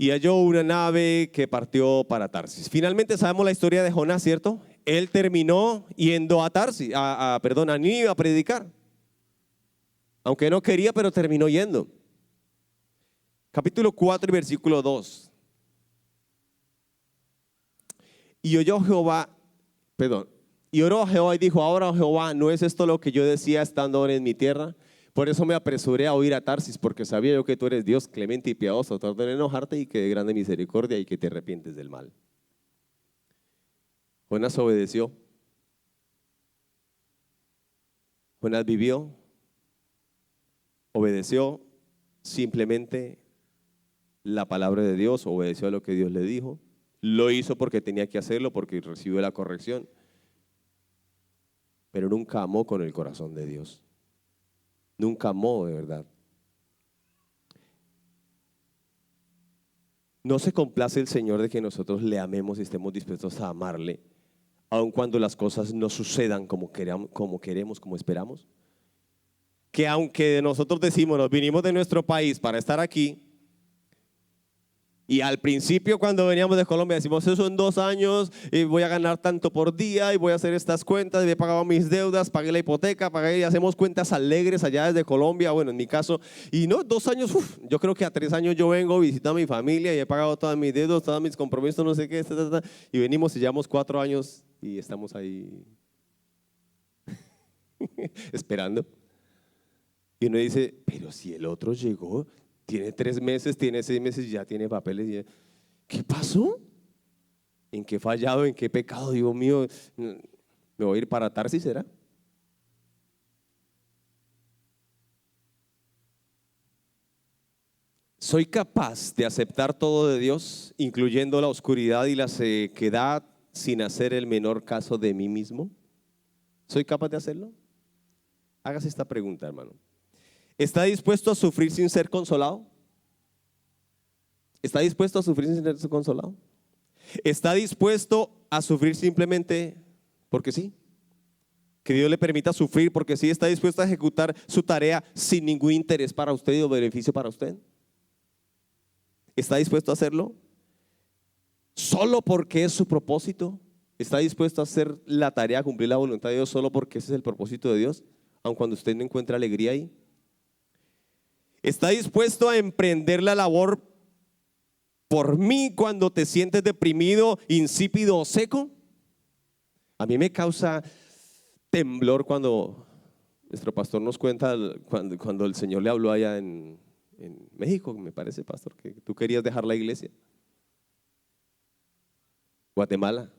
Speaker 1: Y halló una nave que partió para Tarsis. Finalmente sabemos la historia de Jonás, ¿cierto? Él terminó yendo a Tarsis, a Nínive a predicar. Aunque no quería, pero terminó yendo. Capítulo 4 y versículo 2. Y oró a Jehová y dijo, ahora, Jehová, ¿no es esto lo que yo decía estando ahora en mi tierra? Por eso me apresuré a huir a Tarsis, porque sabía yo que tú eres Dios clemente y piadoso, tardo en enojarte y que de grande misericordia y que te arrepientes del mal. Jonás obedeció. Jonás vivió, obedeció simplemente la palabra de Dios, obedeció a lo que Dios le dijo. Lo hizo porque tenía que hacerlo, porque recibió la corrección. Pero nunca amó con el corazón de Dios. Nunca amó de verdad. No se complace el Señor de que nosotros le amemos y estemos dispuestos a amarle, aun cuando las cosas no sucedan como queremos, como esperamos. Que aunque nosotros decimos, nos vinimos de nuestro país para estar aquí, y al principio cuando veníamos de Colombia decimos, eso en 2 años voy a ganar tanto por día y voy a hacer estas cuentas, y he pagado mis deudas, pagué la hipoteca, y hacemos cuentas alegres allá desde Colombia, bueno, en mi caso, y no, 2 años, yo creo que a 3 años yo vengo, visito a mi familia y he pagado todas mis deudas, todos mis compromisos, no sé qué, y venimos y llevamos 4 años y estamos ahí esperando. Y uno dice, pero si el otro llegó, tiene 3 meses, tiene 6 meses y ya tiene papeles. ¿Qué pasó? ¿En qué he fallado? ¿En qué he pecado? Dios mío, ¿me voy a ir para Tarsis, será? ¿Soy capaz de aceptar todo de Dios, incluyendo la oscuridad y la sequedad, sin hacer el menor caso de mí mismo? ¿Soy capaz de hacerlo? Hágase esta pregunta, hermano. ¿Está dispuesto a sufrir sin ser consolado? ¿Está dispuesto a sufrir sin ser consolado? ¿Está dispuesto a sufrir simplemente porque sí? Que Dios le permita sufrir porque sí, está dispuesto a ejecutar su tarea sin ningún interés para usted o beneficio para usted. ¿Está dispuesto a hacerlo solo porque es su propósito? ¿Está dispuesto a hacer la tarea, a cumplir la voluntad de Dios solo porque ese es el propósito de Dios, aun cuando usted no encuentra alegría ahí? ¿Está dispuesto a emprender la labor por mí cuando te sientes deprimido, insípido o seco? A mí me causa temblor cuando nuestro pastor nos cuenta cuando el Señor le habló allá en México, me parece, pastor, que tú querías dejar la iglesia. Guatemala.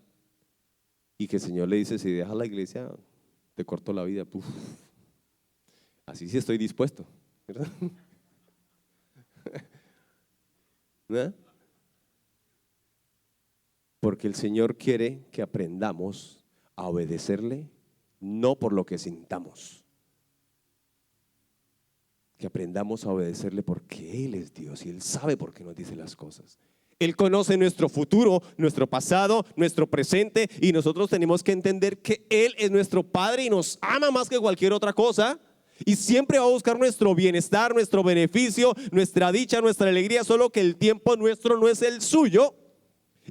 Speaker 1: Y que el Señor le dice, si dejas la iglesia, te corto la vida. Puf. Así sí estoy dispuesto, ¿verdad? ¿No? Porque el Señor quiere que aprendamos a obedecerle, no por lo que sintamos. Que aprendamos a obedecerle porque Él es Dios y Él sabe por qué nos dice las cosas. Él conoce nuestro futuro, nuestro pasado, nuestro presente, y nosotros tenemos que entender que Él es nuestro Padre y nos ama más que cualquier otra cosa, y siempre va a buscar nuestro bienestar, nuestro beneficio, nuestra dicha, nuestra alegría, solo que el tiempo nuestro no es el suyo,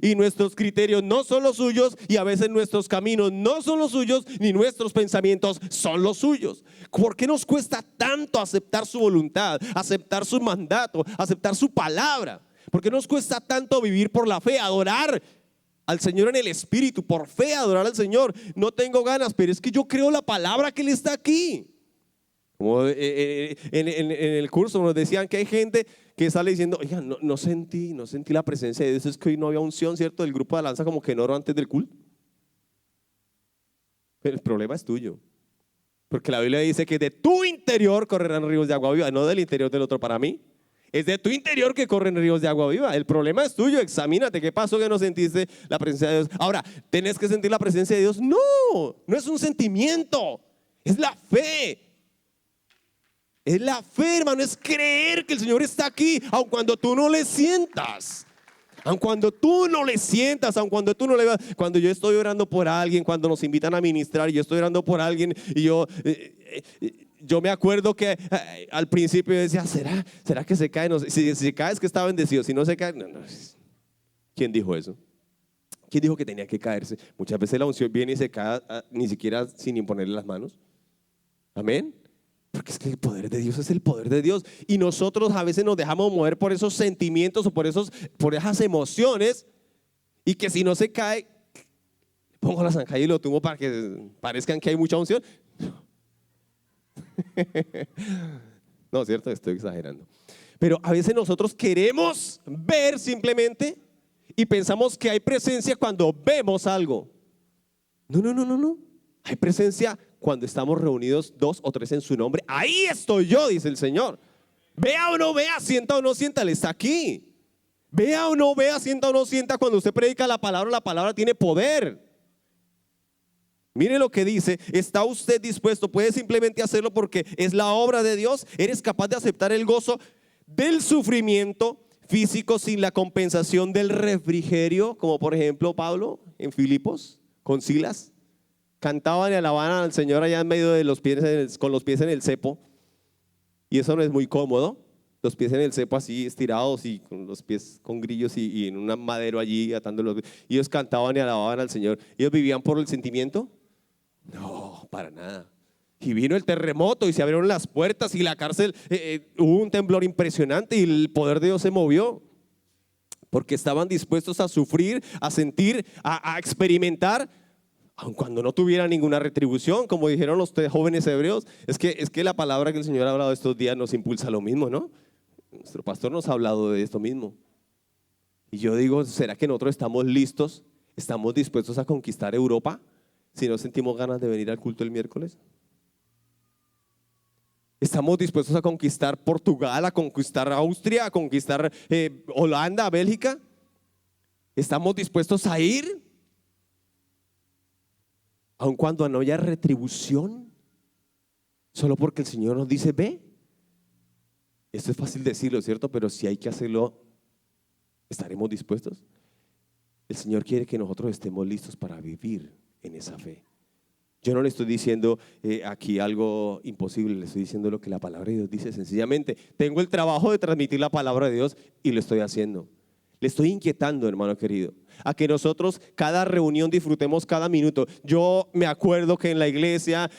Speaker 1: y nuestros criterios no son los suyos, y a veces nuestros caminos no son los suyos, ni nuestros pensamientos son los suyos. ¿Por qué nos cuesta tanto aceptar su voluntad, aceptar su mandato, aceptar su palabra? ¿Por qué nos cuesta tanto vivir por la fe, adorar al Señor en el Espíritu, por fe adorar al Señor? No tengo ganas, pero es que yo creo la palabra que Él está aquí. Como en el curso nos decían que hay gente que sale diciendo, oiga, no sentí la presencia de Dios, es que hoy no había unción, ¿cierto? El grupo de alabanza como que no oró antes del culto. Pero el problema es tuyo, porque la Biblia dice que de tu interior correrán ríos de agua viva, no del interior del otro. Para mí es de tu interior que corren ríos de agua viva. El problema es tuyo. Examínate, ¿qué pasó que no sentiste la presencia de Dios? Ahora, ¿tenés que sentir la presencia de Dios? No es un sentimiento, es la fe. Es la fe, hermano, es creer que el Señor está aquí, aun cuando tú no le sientas. Aun cuando tú no le sientas, aun cuando tú no le veas. Cuando yo estoy orando por alguien, cuando nos invitan a ministrar, yo estoy orando por alguien y yo me acuerdo que al principio decía, ¿será que se cae? No sé. Si se cae es que está bendecido, si no se cae, no. ¿Quién dijo eso? ¿Quién dijo que tenía que caerse? Muchas veces la unción viene y se cae ni siquiera sin imponerle las manos. Amén. Porque es que el poder de Dios es el poder de Dios, y nosotros a veces nos dejamos mover por esos sentimientos o por esas emociones, y que si no se cae, pongo la zancalla y lo tumbo para que parezcan que hay mucha unción. No, cierto, estoy exagerando. Pero a veces nosotros queremos ver simplemente y pensamos que hay presencia cuando vemos algo. No. Hay presencia cuando estamos reunidos 2 o 3 en su nombre. Ahí estoy yo, dice el Señor. Vea o no vea, sienta o no sienta, Él está aquí. Vea o no vea, sienta o no sienta, cuando usted predica la palabra tiene poder. Mire lo que dice, ¿está usted dispuesto? ¿Puede simplemente hacerlo porque es la obra de Dios? ¿Eres capaz de aceptar el gozo del sufrimiento físico sin la compensación del refrigerio? Como por ejemplo Pablo en Filipos con Silas. Cantaban y alababan al Señor allá en medio de los pies, con los pies en el cepo. Y eso no es muy cómodo. Los pies en el cepo así estirados y con los pies con grillos y en un madero allí atándolos. Y ellos cantaban y alababan al Señor. ¿Ellos vivían por el sentimiento? No, para nada. Y vino el terremoto y se abrieron las puertas y la cárcel, hubo un temblor impresionante y el poder de Dios se movió. Porque estaban dispuestos a sufrir, a sentir, a experimentar, aun cuando no tuviera ninguna retribución, como dijeron los 3 jóvenes hebreos. Es que la palabra que el Señor ha hablado estos días nos impulsa a lo mismo, ¿no? Nuestro pastor nos ha hablado de esto mismo. Y yo digo, ¿será que nosotros estamos listos? ¿Estamos dispuestos a conquistar Europa si no sentimos ganas de venir al culto el miércoles? ¿Estamos dispuestos a conquistar Portugal, a conquistar Austria, a conquistar Holanda, Bélgica? ¿Estamos dispuestos a ir? Aun cuando no haya retribución, solo porque el Señor nos dice, ve. Esto es fácil decirlo, ¿cierto? Pero si hay que hacerlo, ¿estaremos dispuestos? El Señor quiere que nosotros estemos listos para vivir en esa fe. Yo no le estoy diciendo aquí algo imposible, le estoy diciendo lo que la palabra de Dios dice sencillamente. Tengo el trabajo de transmitir la palabra de Dios y lo estoy haciendo. Le estoy inquietando, hermano querido, a que nosotros cada reunión disfrutemos cada minuto. Yo me acuerdo que en la iglesia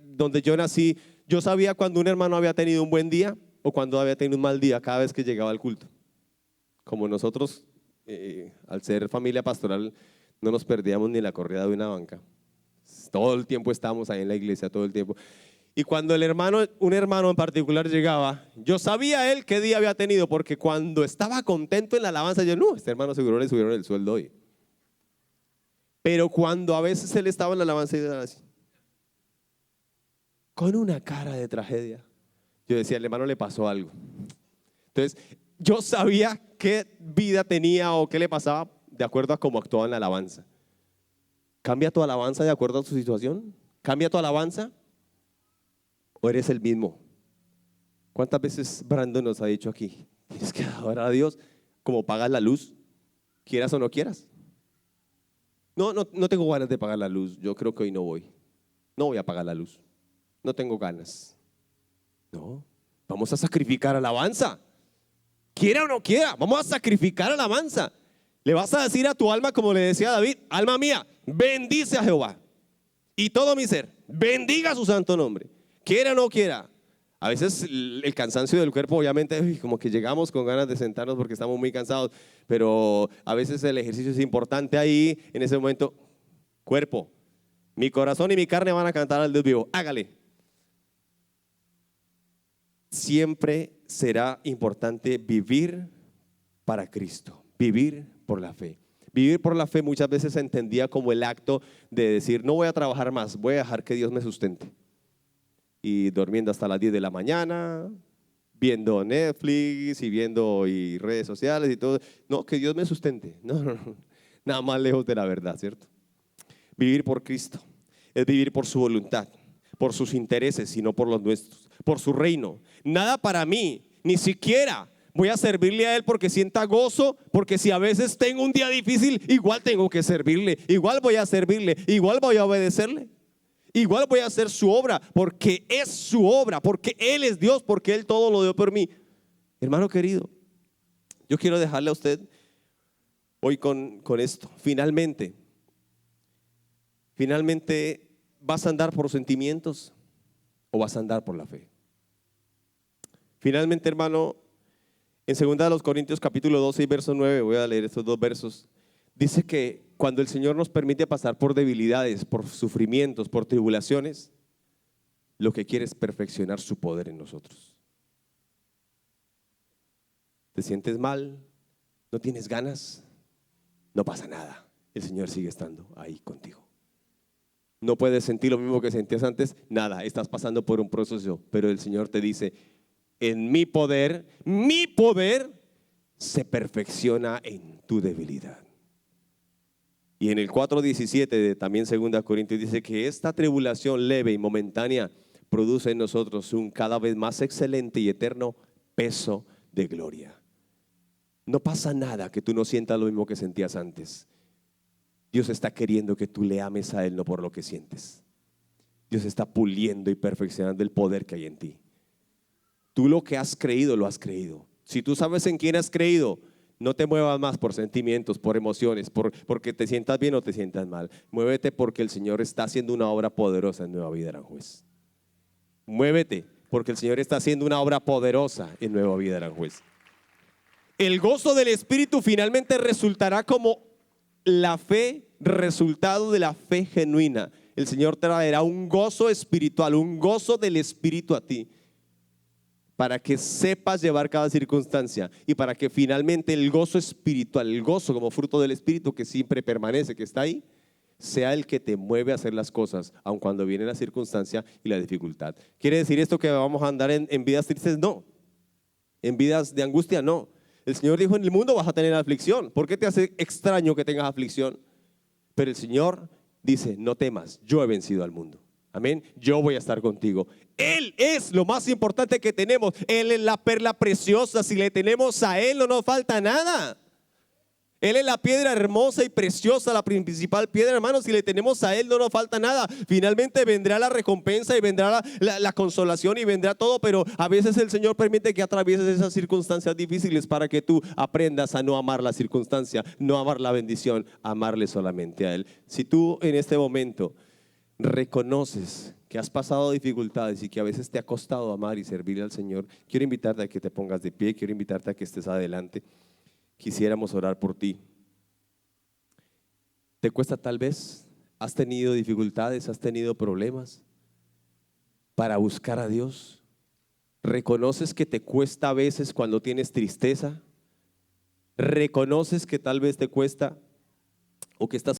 Speaker 1: donde yo nací, yo sabía cuando un hermano había tenido un buen día o cuando había tenido un mal día cada vez que llegaba al culto. Como nosotros, al ser familia pastoral, no nos perdíamos ni la corrida de una banca. Todo el tiempo estábamos ahí en la iglesia, todo el tiempo. Y cuando un hermano en particular llegaba, yo sabía él qué día había tenido, porque cuando estaba contento en la alabanza, yo, no, este hermano seguro le subieron el sueldo hoy. Pero cuando a veces él estaba en la alabanza y era así, con una cara de tragedia, yo decía, al hermano le pasó algo. Entonces, yo sabía qué vida tenía o qué le pasaba de acuerdo a cómo actuaba en la alabanza. ¿Cambia tu alabanza de acuerdo a tu situación? ¿Cambia tu alabanza? ¿O eres el mismo? ¿Cuántas veces Brandon nos ha dicho aquí? Tienes que adorar a Dios como pagas la luz, quieras o no quieras. No tengo ganas de pagar la luz. Yo creo que hoy no voy. No voy a pagar la luz. No tengo ganas. No, vamos a sacrificar alabanza. Quiera o no quiera, vamos a sacrificar alabanza. Le vas a decir a tu alma, como le decía David, alma mía, bendice a Jehová. Y todo mi ser, bendiga su santo nombre. Quiera o no quiera. A veces el cansancio del cuerpo, obviamente, como que llegamos con ganas de sentarnos porque estamos muy cansados. Pero a veces el ejercicio es importante ahí, en ese momento. Cuerpo, mi corazón y mi carne van a cantar al Dios vivo. Hágale. Siempre será importante vivir para Cristo, vivir por la fe. Vivir por la fe muchas veces se entendía como el acto de decir, no voy a trabajar más, voy a dejar que Dios me sustente. Y durmiendo hasta las 10 de la mañana, viendo Netflix y viendo redes sociales y todo. No, que Dios me sustente. No. Nada más lejos de la verdad, ¿cierto? Vivir por Cristo es vivir por su voluntad, por sus intereses y no por los nuestros, por su reino. Nada para mí, ni siquiera voy a servirle a Él porque sienta gozo, porque si a veces tengo un día difícil, igual tengo que servirle, igual voy a servirle, igual voy a obedecerle, igual voy a hacer su obra, porque es su obra, porque Él es Dios, porque Él todo lo dio por mí. Hermano querido, yo quiero dejarle a usted hoy con esto. Finalmente, ¿vas a andar por sentimientos o vas a andar por la fe? Finalmente, hermano, en 2 Corintios capítulo 12 y verso 9, voy a leer estos dos versos, dice que cuando el Señor nos permite pasar por debilidades, por sufrimientos, por tribulaciones, lo que quiere es perfeccionar su poder en nosotros. ¿Te sientes mal? ¿No tienes ganas? No pasa nada, el Señor sigue estando ahí contigo. No puedes sentir lo mismo que sentías antes, nada, estás pasando por un proceso, pero el Señor te dice, en mi poder se perfecciona en tu debilidad. Y en el 4:17 de también 2 Corintios dice que esta tribulación leve y momentánea produce en nosotros un cada vez más excelente y eterno peso de gloria. No pasa nada que tú no sientas lo mismo que sentías antes. Dios está queriendo que tú le ames a Él, no por lo que sientes. Dios está puliendo y perfeccionando el poder que hay en ti. Tú lo que has creído, lo has creído. Si tú sabes en quién has creído, no te muevas más por sentimientos, por emociones, porque te sientas bien o te sientas mal. Muévete porque el Señor está haciendo una obra poderosa en Nueva Vida Aranjuez. Muévete porque el Señor está haciendo una obra poderosa en Nueva Vida Aranjuez. El gozo del Espíritu finalmente resultará como la fe, resultado de la fe genuina. El Señor traerá un gozo espiritual, un gozo del Espíritu a ti, para que sepas llevar cada circunstancia y para que finalmente el gozo espiritual, el gozo como fruto del Espíritu que siempre permanece, que está ahí, sea el que te mueve a hacer las cosas, aun cuando viene la circunstancia y la dificultad. ¿Quiere decir esto que vamos a andar en vidas tristes? No. ¿En vidas de angustia? No. El Señor dijo, en el mundo vas a tener aflicción. ¿Por qué te hace extraño que tengas aflicción? Pero el Señor dice, no temas, yo he vencido al mundo. Amén, yo voy a estar contigo. Él es lo más importante que tenemos. Él es la perla preciosa. Si le tenemos a Él no nos falta nada. Él es la piedra hermosa y preciosa, la principal piedra, hermanos. Si le tenemos a Él, no nos falta nada. Finalmente vendrá la recompensa y vendrá la consolación y vendrá todo. Pero a veces el Señor permite que atravieses esas circunstancias difíciles para que tú aprendas a no amar la circunstancia, no amar la bendición, amarle solamente a Él. Si tú en este momento reconoces que has pasado dificultades y que a veces te ha costado amar y servirle al Señor, quiero invitarte a que te pongas de pie, quiero invitarte a que estés adelante. Quisiéramos orar por ti. ¿Te cuesta tal vez? ¿Has tenido dificultades? ¿Has tenido problemas para buscar a Dios? ¿Reconoces que te cuesta a veces cuando tienes tristeza? ¿Reconoces que tal vez te cuesta o que estás